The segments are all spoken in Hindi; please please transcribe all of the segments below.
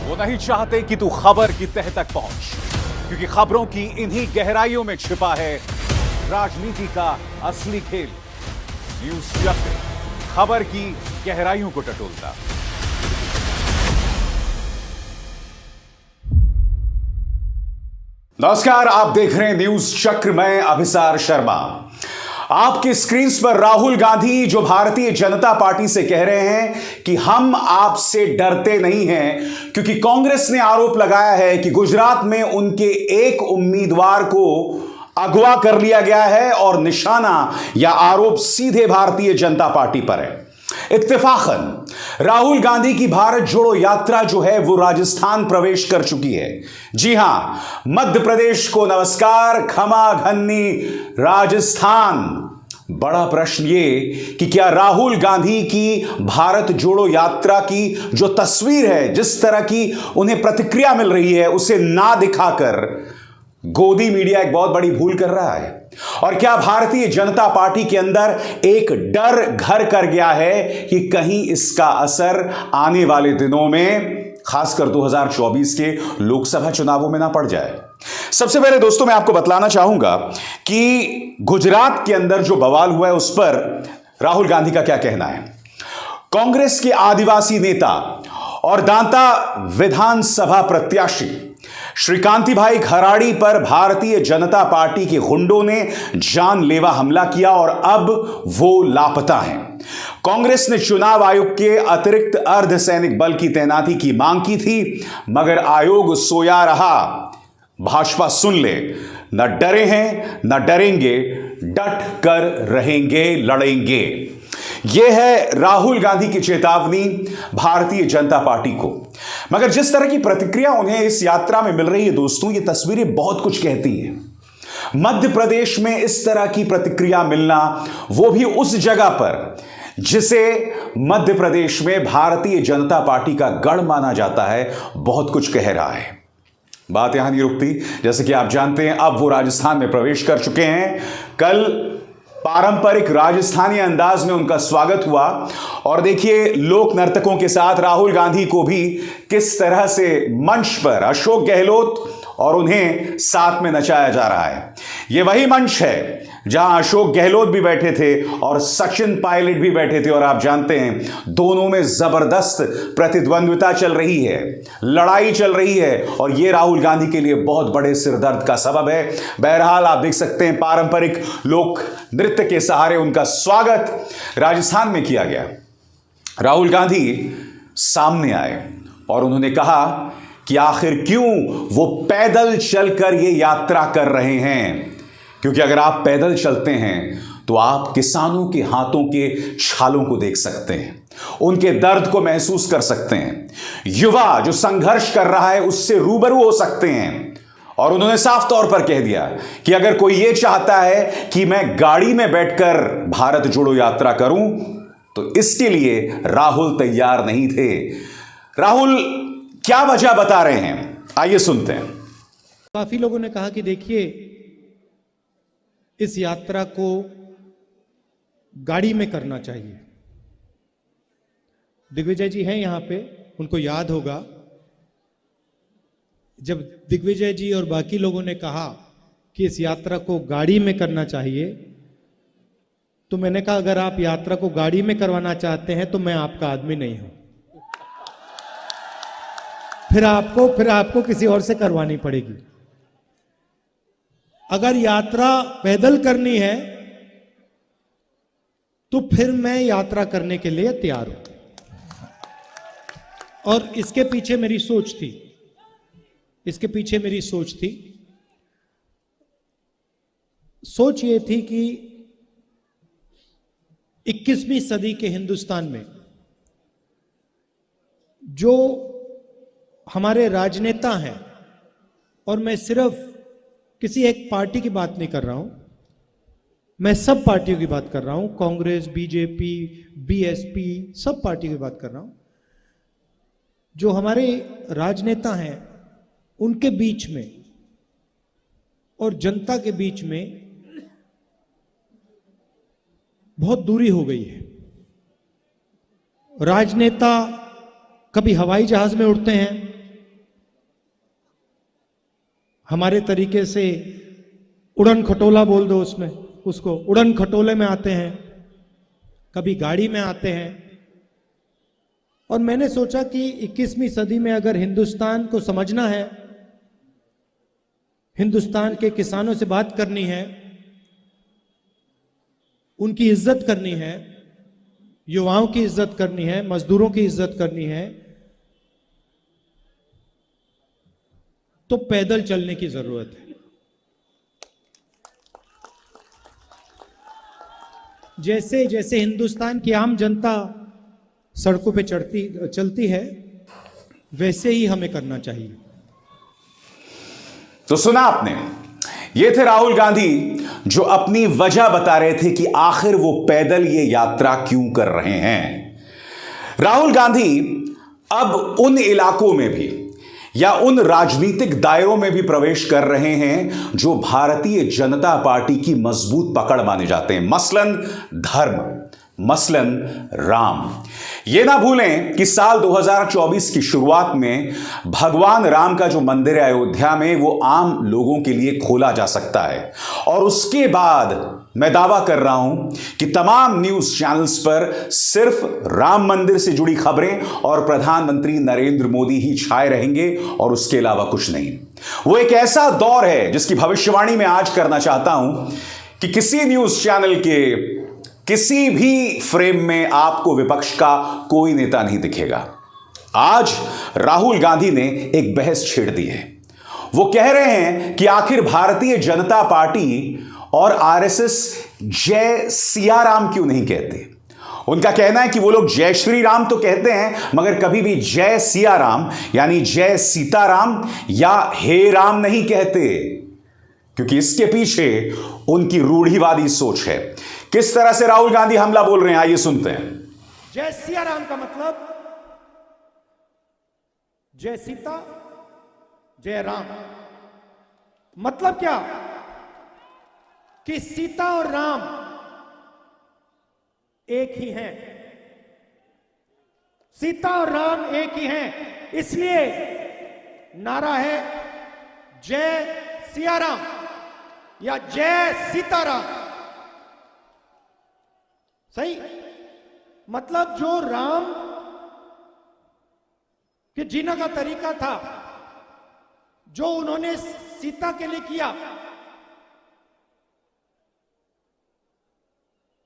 वो नहीं चाहते कि तू खबर की तह तक पहुंच, क्योंकि खबरों की इन्हीं गहराइयों में छिपा है राजनीति का असली खेल। न्यूज़ चक्र खबर की गहराइयों को टटोलता। नमस्कार, आप देख रहे हैं न्यूज़ चक्र। मैं अभिसार शर्मा। आपकी स्क्रीन पर राहुल गांधी जो भारतीय जनता पार्टी से कह रहे हैं कि हम आपसे डरते नहीं हैं, क्योंकि कांग्रेस ने आरोप लगाया है कि गुजरात में उनके एक उम्मीदवार को अगवा कर लिया गया है और निशाना या आरोप सीधे भारतीय जनता पार्टी पर है। इत्तेफाकन राहुल गांधी की भारत जोड़ो यात्रा जो है वो राजस्थान प्रवेश कर चुकी है। जी हां, मध्य प्रदेश को नमस्कार, खमाघन्नी राजस्थान। बड़ा प्रश्न ये कि क्या राहुल गांधी की भारत जोड़ो यात्रा की जो तस्वीर है, जिस तरह की उन्हें प्रतिक्रिया मिल रही है, उसे ना दिखाकर गोदी मीडिया एक बहुत बड़ी भूल कर रहा है? और क्या भारतीय जनता पार्टी के अंदर एक डर घर कर गया है कि कहीं इसका असर आने वाले दिनों में, खासकर 2024 के लोकसभा चुनावों में ना पड़ जाए? सबसे पहले दोस्तों मैं आपको बतलाना चाहूंगा कि गुजरात के अंदर जो बवाल हुआ है उस पर राहुल गांधी का क्या कहना है। कांग्रेस के आदिवासी नेता और दांता विधानसभा प्रत्याशी श्री कांतिभाई खराड़ी पर भारतीय जनता पार्टी के गुंडों ने जानलेवा हमला किया और अब वो लापता हैं। कांग्रेस ने चुनाव आयोग के अतिरिक्त अर्धसैनिक बल की तैनाती की मांग की थी, मगर आयोग सोया रहा। भाजपा सुन ले, न डरे हैं न डरेंगे, डट कर रहेंगे, लड़ेंगे। यह है राहुल गांधी की चेतावनी भारतीय जनता पार्टी को। मगर जिस तरह की प्रतिक्रिया उन्हें इस यात्रा में मिल रही है दोस्तों, ये तस्वीरें बहुत कुछ कहती हैं। मध्य प्रदेश में इस तरह की प्रतिक्रिया मिलना, वो भी उस जगह पर जिसे मध्य प्रदेश में भारतीय जनता पार्टी का गढ़ माना जाता है, बहुत कुछ कह रहा है। बात यहां नहीं रुकती। जैसे कि आप जानते हैं, अब वो राजस्थान में प्रवेश कर चुके हैं। कल पारंपरिक राजस्थानी अंदाज में उनका स्वागत हुआ और देखिए लोक नर्तकों के साथ राहुल गांधी को भी किस तरह से मंच पर अशोक गहलोत और उन्हें साथ में नचाया जा रहा है। यह वही मंच है जहां अशोक गहलोत भी बैठे थे और सचिन पायलट भी बैठे थे, और आप जानते हैं दोनों में जबरदस्त प्रतिद्वंद्विता चल रही है, लड़ाई चल रही है, और यह राहुल गांधी के लिए बहुत बड़े सिरदर्द का सबब है। बहरहाल आप देख सकते हैं पारंपरिक लोक नृत्य के सहारे उनका स्वागत राजस्थान में किया गया। राहुल गांधी सामने आए और उन्होंने कहा कि आखिर क्यों वो पैदल चलकर ये यात्रा कर रहे हैं, क्योंकि अगर आप पैदल चलते हैं तो आप किसानों के हाथों के छालों को देख सकते हैं, उनके दर्द को महसूस कर सकते हैं, युवा जो संघर्ष कर रहा है उससे रूबरू हो सकते हैं। और उन्होंने साफ तौर पर कह दिया कि अगर कोई ये चाहता है कि मैं गाड़ी में बैठकर भारत जोड़ो यात्रा करूं, तो इसके लिए राहुल तैयार नहीं थे। राहुल क्या वजह बता रहे हैं, आइए सुनते हैं। काफी लोगों ने कहा कि देखिए इस यात्रा को गाड़ी में करना चाहिए। दिग्विजय जी हैं यहां पे, उनको याद होगा जब दिग्विजय जी और बाकी लोगों ने कहा कि इस यात्रा को गाड़ी में करना चाहिए, तो मैंने कहा अगर आप यात्रा को गाड़ी में करवाना चाहते हैं तो मैं आपका आदमी नहीं हूं। फिर आपको किसी और से करवानी पड़ेगी। अगर यात्रा पैदल करनी है तो फिर मैं यात्रा करने के लिए तैयार हूं। और इसके पीछे मेरी सोच थी, सोच ये थी कि 21वीं सदी के हिंदुस्तान में जो हमारे राजनेता हैं, और मैं सिर्फ किसी एक पार्टी की बात नहीं कर रहा हूं, मैं सब पार्टियों की बात कर रहा हूं, कांग्रेस, बीजेपी, बीएसपी, सब पार्टियों की बात कर रहा हूं। जो हमारे राजनेता हैं उनके बीच में और जनता के बीच में बहुत दूरी हो गई है। राजनेता कभी हवाई जहाज में उड़ते हैं, हमारे तरीके से उड़न खटोला बोल दो, उसमें उसको उड़न खटोले में आते हैं, कभी गाड़ी में आते हैं। और मैंने सोचा कि 21वीं सदी में अगर हिंदुस्तान को समझना है, हिंदुस्तान के किसानों से बात करनी है, उनकी इज्जत करनी है, युवाओं की इज्जत करनी है, मजदूरों की इज्जत करनी है, तो पैदल चलने की जरूरत है। जैसे जैसे हिंदुस्तान की आम जनता सड़कों पे चलती है, वैसे ही हमें करना चाहिए। तो सुना आपने, ये थे राहुल गांधी जो अपनी वजह बता रहे थे कि आखिर वो पैदल ये यात्रा क्यों कर रहे हैं। राहुल गांधी अब उन इलाकों में भी या उन राजनीतिक दायरों में भी प्रवेश कर रहे हैं जो भारतीय जनता पार्टी की मजबूत पकड़ माने जाते हैं, मसलन धर्म, मसलन राम। यह ना भूलें कि साल 2024 की शुरुआत में भगवान राम का जो मंदिर है अयोध्या में, वो आम लोगों के लिए खोला जा सकता है। और उसके बाद मैं दावा कर रहा हूं कि तमाम न्यूज चैनल्स पर सिर्फ राम मंदिर से जुड़ी खबरें और प्रधानमंत्री नरेंद्र मोदी ही छाए रहेंगे और उसके अलावा कुछ नहीं। वो एक ऐसा दौर है जिसकी भविष्यवाणी मैं आज करना चाहता हूं कि किसी न्यूज चैनल के किसी भी फ्रेम में आपको विपक्ष का कोई नेता नहीं दिखेगा। आज राहुल गांधी ने एक बहस छेड़ दी है। वो कह रहे हैं कि आखिर भारतीय जनता पार्टी और आरएसएस जय सिया राम क्यों नहीं कहते। उनका कहना है कि वो लोग जय श्री राम तो कहते हैं, मगर कभी भी जय सिया राम यानी जय सीताराम या हे राम नहीं कहते, क्योंकि इसके पीछे उनकी रूढ़िवादी सोच है। किस तरह से राहुल गांधी हमला बोल रहे हैं, आइए सुनते हैं। जय सिया राम का मतलब जय सीता जय राम। मतलब क्या कि सीता और राम एक ही हैं, सीता और राम एक ही हैं, इसलिए नारा है जय सिया राम या जय सीताराम। सही मतलब जो राम के जीने का तरीका था, जो उन्होंने सीता के लिए किया,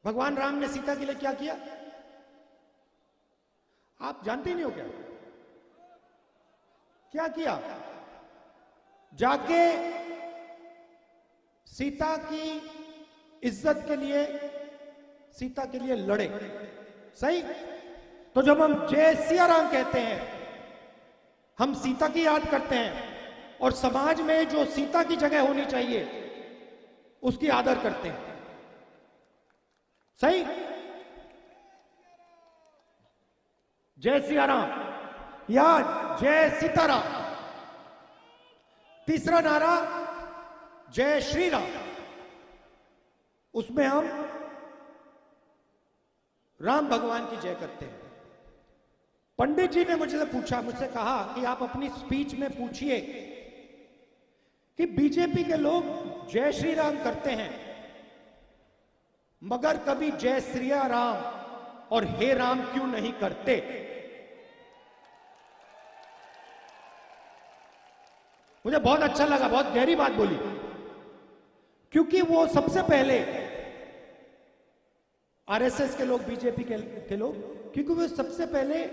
भगवान राम ने सीता के लिए क्या किया आप जानते नहीं हो क्या? क्या किया? जाके सीता की इज्जत के लिए, सीता के लिए लड़े। सही। तो जब हम जय सिया राम कहते हैं, हम सीता की याद करते हैं और समाज में जो सीता की जगह होनी चाहिए उसकी आदर करते हैं। सही। जय सिया राम या जय सीताराम। तीसरा नारा जय श्री राम, उसमें हम राम भगवान की जय करते हैं। पंडित जी ने मुझसे कहा कि आप अपनी स्पीच में पूछिए कि बीजेपी के लोग जय श्री राम करते हैं मगर कभी जय श्री राम और हे राम क्यों नहीं करते। मुझे बहुत अच्छा लगा, बहुत गहरी बात बोली, क्योंकि वो सबसे पहले आरएसएस के लोग, बीजेपी के लोग, क्योंकि वो सबसे पहले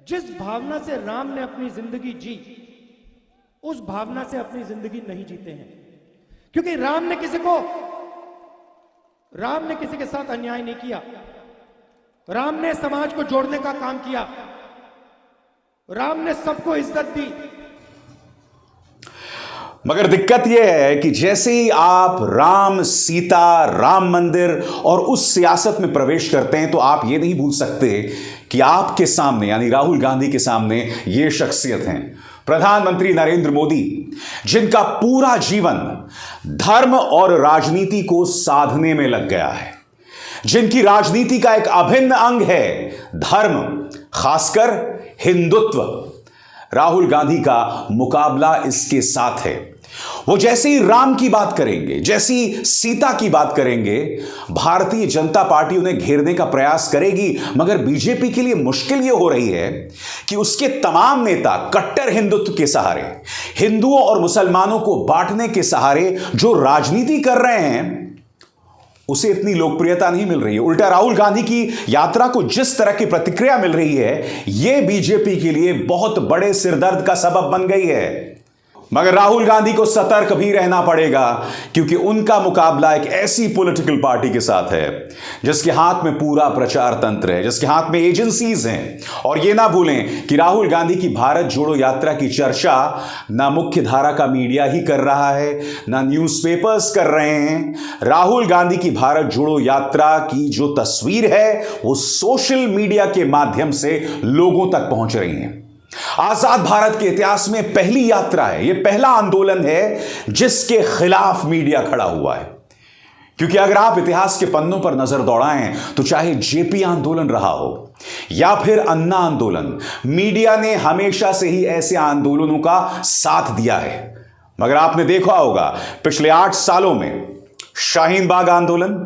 जिस भावना से राम ने अपनी जिंदगी जी, उस भावना से अपनी जिंदगी नहीं जीते हैं। क्योंकि राम ने किसी के साथ अन्याय नहीं किया, राम ने समाज को जोड़ने का काम किया, राम ने सबको इज्जत दी। मगर दिक्कत यह है कि जैसे ही आप राम, सीता, राम मंदिर और उस सियासत में प्रवेश करते हैं तो आप यह नहीं भूल सकते कि आपके सामने यानी राहुल गांधी के सामने ये शख्सियत हैं प्रधानमंत्री नरेंद्र मोदी, जिनका पूरा जीवन धर्म और राजनीति को साधने में लग गया है, जिनकी राजनीति का एक अभिन्न अंग है धर्म, खासकर हिंदुत्व। राहुल गांधी का मुकाबला इसके साथ है वो जैसे ही राम की बात करेंगे, जैसी सीता की बात करेंगे, भारतीय जनता पार्टी उन्हें घेरने का प्रयास करेगी। मगर बीजेपी के लिए मुश्किल यह हो रही है कि उसके तमाम नेता कट्टर हिंदुत्व के सहारे, हिंदुओं और मुसलमानों को बांटने के सहारे जो राजनीति कर रहे हैं, उसे इतनी लोकप्रियता नहीं मिल रही है। उल्टा राहुल गांधी की यात्रा को जिस तरह की प्रतिक्रिया मिल रही है, यह बीजेपी के लिए बहुत बड़े सिरदर्द का सबब बन गई है। मगर राहुल गांधी को सतर्क भी रहना पड़ेगा, क्योंकि उनका मुकाबला एक ऐसी पॉलिटिकल पार्टी के साथ है जिसके हाथ में पूरा प्रचार तंत्र है, जिसके हाथ में एजेंसीज हैं। और यह ना भूलें कि राहुल गांधी की भारत जोड़ो यात्रा की चर्चा ना मुख्य धारा का मीडिया ही कर रहा है, ना न्यूज़पेपर्स कर रहे हैं। राहुल गांधी की भारत जोड़ो यात्रा की जो तस्वीर है, वो सोशल मीडिया के माध्यम से लोगों तक पहुंच रही है। आजाद भारत के इतिहास में पहली यात्रा है, यह पहला आंदोलन है जिसके खिलाफ मीडिया खड़ा हुआ है। क्योंकि अगर आप इतिहास के पन्नों पर नजर दौड़ाएं तो चाहे जेपी आंदोलन रहा हो या फिर अन्ना आंदोलन, मीडिया ने हमेशा से ही ऐसे आंदोलनों का साथ दिया है। मगर आपने देखा होगा पिछले 8 सालों में शाहीन बाग आंदोलन,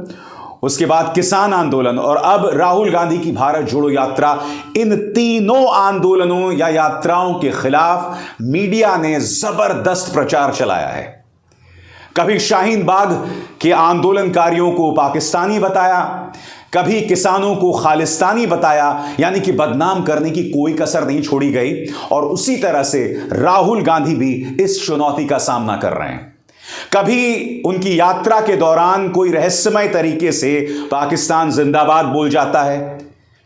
उसके बाद किसान आंदोलन और अब राहुल गांधी की भारत जोड़ो यात्रा, इन तीनों आंदोलनों या यात्राओं के खिलाफ मीडिया ने जबरदस्त प्रचार चलाया है। कभी शाहीन बाग के आंदोलनकारियों को पाकिस्तानी बताया, कभी किसानों को खालिस्तानी बताया, यानी कि बदनाम करने की कोई कसर नहीं छोड़ी गई। और उसी तरह से राहुल गांधी भी इस चुनौती का सामना कर रहे हैं। कभी उनकी यात्रा के दौरान कोई रहस्यमय तरीके से पाकिस्तान जिंदाबाद बोल जाता है।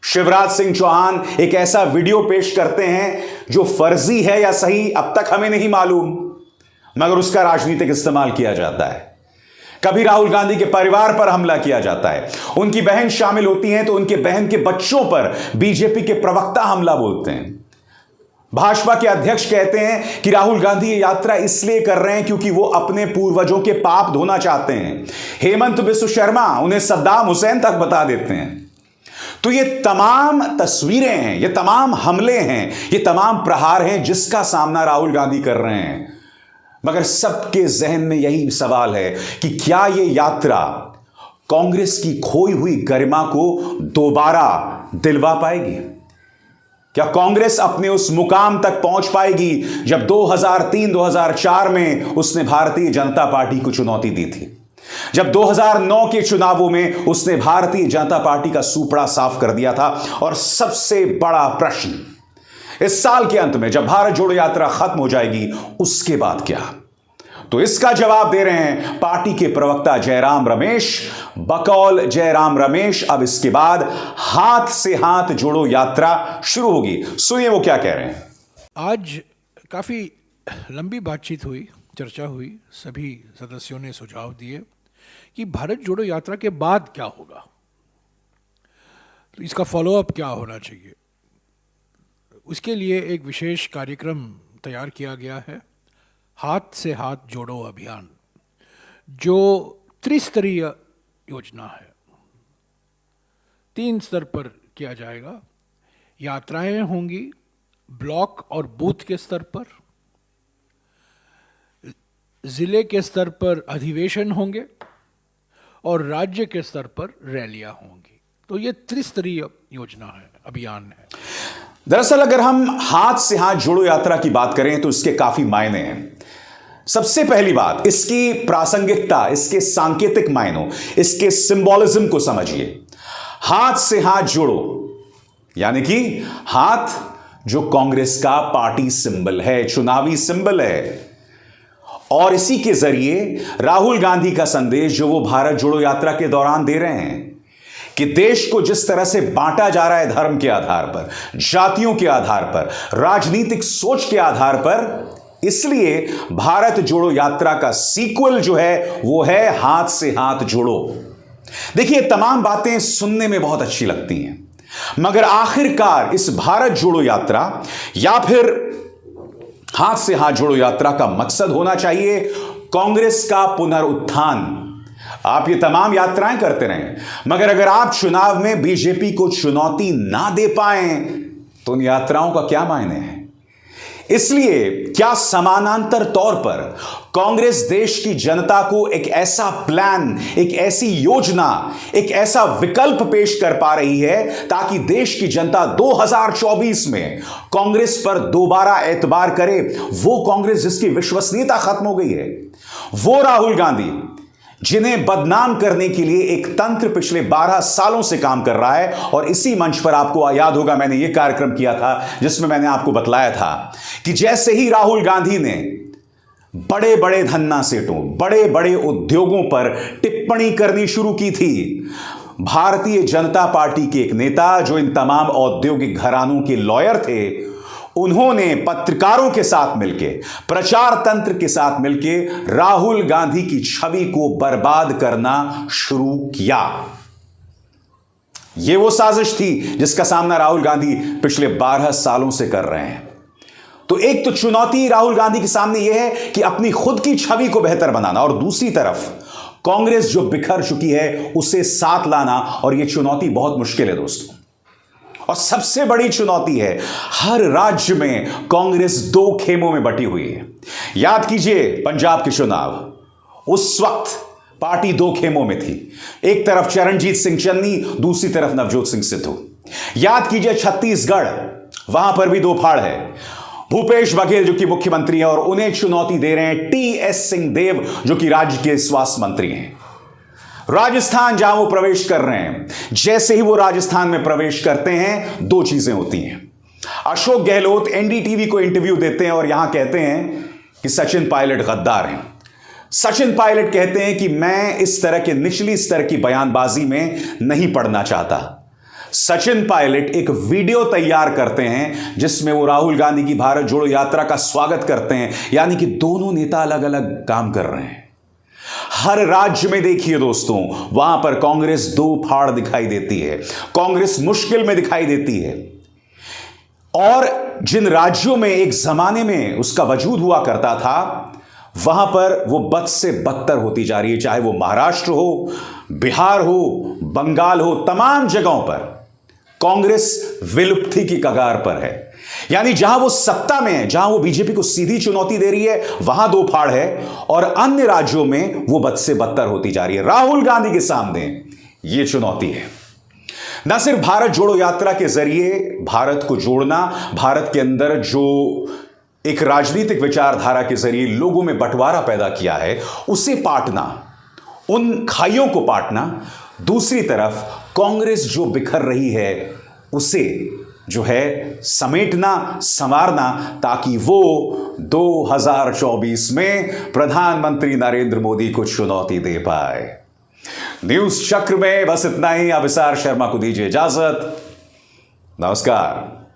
शिवराज सिंह चौहान एक ऐसा वीडियो पेश करते हैं जो फर्जी है या सही अब तक हमें नहीं मालूम, मगर उसका राजनीतिक इस्तेमाल किया जाता है। कभी राहुल गांधी के परिवार पर हमला किया जाता है, उनकी बहन शामिल होती हैं तो उनके बहन के बच्चों पर बीजेपी के प्रवक्ता हमला बोलते हैं। भाजपा के अध्यक्ष कहते हैं कि राहुल गांधी ये यात्रा इसलिए कर रहे हैं क्योंकि वो अपने पूर्वजों के पाप धोना चाहते हैं। हेमंत बिस्व शर्मा उन्हें सद्दाम हुसैन तक बता देते हैं। तो ये तमाम तस्वीरें हैं, ये तमाम हमले हैं, ये तमाम प्रहार हैं जिसका सामना राहुल गांधी कर रहे हैं। मगर सबके जहन में यही सवाल है कि क्या ये यात्रा कांग्रेस की खोई हुई गरिमा को दोबारा दिलवा पाएगी? क्या कांग्रेस अपने उस मुकाम तक पहुंच पाएगी जब 2003-2004 में उसने भारतीय जनता पार्टी को चुनौती दी थी, जब 2009 के चुनावों में उसने भारतीय जनता पार्टी का सूपड़ा साफ कर दिया था? और सबसे बड़ा प्रश्न, इस साल के अंत में जब भारत जोड़ो यात्रा खत्म हो जाएगी, उसके बाद क्या? तो इसका जवाब दे रहे हैं पार्टी के प्रवक्ता जयराम रमेश। बकौल जयराम रमेश, अब इसके बाद हाथ से हाथ जोड़ो यात्रा शुरू होगी। सुनिए वो क्या कह रहे हैं। आज काफ़ी लंबी बातचीत हुई, चर्चा हुई, सभी सदस्यों ने सुझाव दिए कि भारत जोड़ो यात्रा के बाद क्या होगा, तो इसका फॉलोअप क्या होना चाहिए। उसके लिए एक विशेष कार्यक्रम तैयार किया गया है, हाथ से हाथ जोड़ो अभियान, जो त्रिस्तरीय योजना है। 3 स्तर पर किया जाएगा। यात्राएं होंगी ब्लॉक और बूथ के स्तर पर, जिले के स्तर पर अधिवेशन होंगे और राज्य के स्तर पर रैलियां होंगी। तो ये त्रिस्तरीय योजना है, अभियान है। दरअसल अगर हम हाथ से हाथ जोड़ो यात्रा की बात करें तो इसके काफी मायने हैं। सबसे पहली बात, इसकी प्रासंगिकता, इसके सांकेतिक मायनों, इसके सिंबॉलिज्म को समझिए। हाथ से हाथ जोड़ो यानी कि हाथ जो कांग्रेस का पार्टी सिंबल है, चुनावी सिंबल है, और इसी के जरिए राहुल गांधी का संदेश जो वो भारत जोड़ो यात्रा के दौरान दे रहे हैं कि देश को जिस तरह से बांटा जा रहा है धर्म के आधार पर, जातियों के आधार पर, राजनीतिक सोच के आधार पर, इसलिए भारत जोड़ो यात्रा का सीक्वल जो है वो है हाथ से हाथ जोड़ो। देखिए, तमाम बातें सुनने में बहुत अच्छी लगती हैं, मगर आखिरकार इस भारत जोड़ो यात्रा या फिर हाथ से हाथ जोड़ो यात्रा का मकसद होना चाहिए कांग्रेस का पुनरुत्थान। आप ये तमाम यात्राएं करते रहें, मगर अगर आप चुनाव में बीजेपी को चुनौती ना दे पाएं तो उन यात्राओं का क्या मायने है? इसलिए क्या समानांतर तौर पर कांग्रेस देश की जनता को एक ऐसा प्लान, एक ऐसी योजना, एक ऐसा विकल्प पेश कर पा रही है ताकि देश की जनता 2024 में कांग्रेस पर दोबारा एतबार करे। वो कांग्रेस जिसकी विश्वसनीयता खत्म हो गई है, वो राहुल गांधी जिन्हें बदनाम करने के लिए एक तंत्र पिछले 12 सालों से काम कर रहा है। और इसी मंच पर आपको याद होगा मैंने यह कार्यक्रम किया था जिसमें मैंने आपको बतलाया था कि जैसे ही राहुल गांधी ने बड़े बड़े धन्ना सेठों, बड़े बड़े उद्योगों पर टिप्पणी करनी शुरू की थी, भारतीय जनता पार्टी के एक नेता जो इन तमाम औद्योगिक घरानों के लॉयर थे, उन्होंने पत्रकारों के साथ मिलकर, प्रचार तंत्र के साथ मिलकर राहुल गांधी की छवि को बर्बाद करना शुरू किया। यह वो साजिश थी जिसका सामना राहुल गांधी पिछले 12 सालों से कर रहे हैं। तो एक तो चुनौती राहुल गांधी के सामने यह है कि अपनी खुद की छवि को बेहतर बनाना, और दूसरी तरफ कांग्रेस जो बिखर चुकी है उसे साथ लाना। और यह चुनौती बहुत मुश्किल है दोस्तों। और सबसे बड़ी चुनौती है, हर राज्य में कांग्रेस 2 खेमों में बटी हुई है। याद कीजिए पंजाब के चुनाव, उस वक्त पार्टी 2 खेमों में थी। एक तरफ चरणजीत सिंह चन्नी, दूसरी तरफ नवजोत सिंह सिद्धू। याद कीजिए छत्तीसगढ़, वहां पर भी 2 फाड़ है। भूपेश बघेल जो कि मुख्यमंत्री हैं और उन्हें चुनौती दे रहे हैं टीएस सिंहदेव जो कि राज्य के स्वास्थ्य मंत्री हैं। राजस्थान जहां वो प्रवेश कर रहे हैं, जैसे ही वो राजस्थान में प्रवेश करते हैं 2 चीजें होती हैं। अशोक गहलोत एनडीटीवी को इंटरव्यू देते हैं और यहां कहते हैं कि सचिन पायलट गद्दार हैं। सचिन पायलट कहते हैं कि मैं इस तरह के निचली स्तर की बयानबाजी में नहीं पड़ना चाहता। सचिन पायलट एक वीडियो तैयार करते हैं जिसमें वो राहुल गांधी की भारत जोड़ो यात्रा का स्वागत करते हैं। यानी कि दोनों नेता अलग अलग काम कर रहे हैं। हर राज्य में देखिए दोस्तों, वहां पर कांग्रेस 2 फाड़ दिखाई देती है, कांग्रेस मुश्किल में दिखाई देती है। और जिन राज्यों में एक जमाने में उसका वजूद हुआ करता था, वहां पर वो बद से बदतर होती जा रही है। चाहे वो महाराष्ट्र हो, बिहार हो, बंगाल हो, तमाम जगहों पर कांग्रेस विलुप्ति की कगार पर है। यानी जहां वो सत्ता में है, जहां वो बीजेपी को सीधी चुनौती दे रही है, वहां 2 फाड़ है, और अन्य राज्यों में वो बद से बदतर होती जा रही है। राहुल गांधी के सामने ये चुनौती है। न सिर्फ भारत जोड़ो यात्रा के जरिए भारत को जोड़ना, भारत के अंदर जो एक राजनीतिक विचारधारा के जरिए लोगों में बंटवारा पैदा किया है उसे पाटना, उन खाइयों को पाटना। दूसरी तरफ कांग्रेस जो बिखर रही है उसे जो है समेटना, संवारना, ताकि वो 2024 में प्रधानमंत्री नरेंद्र मोदी को चुनौती दे पाए। न्यूज चक्र में बस इतना ही। अभिसार शर्मा को दीजिए इजाजत। नमस्कार।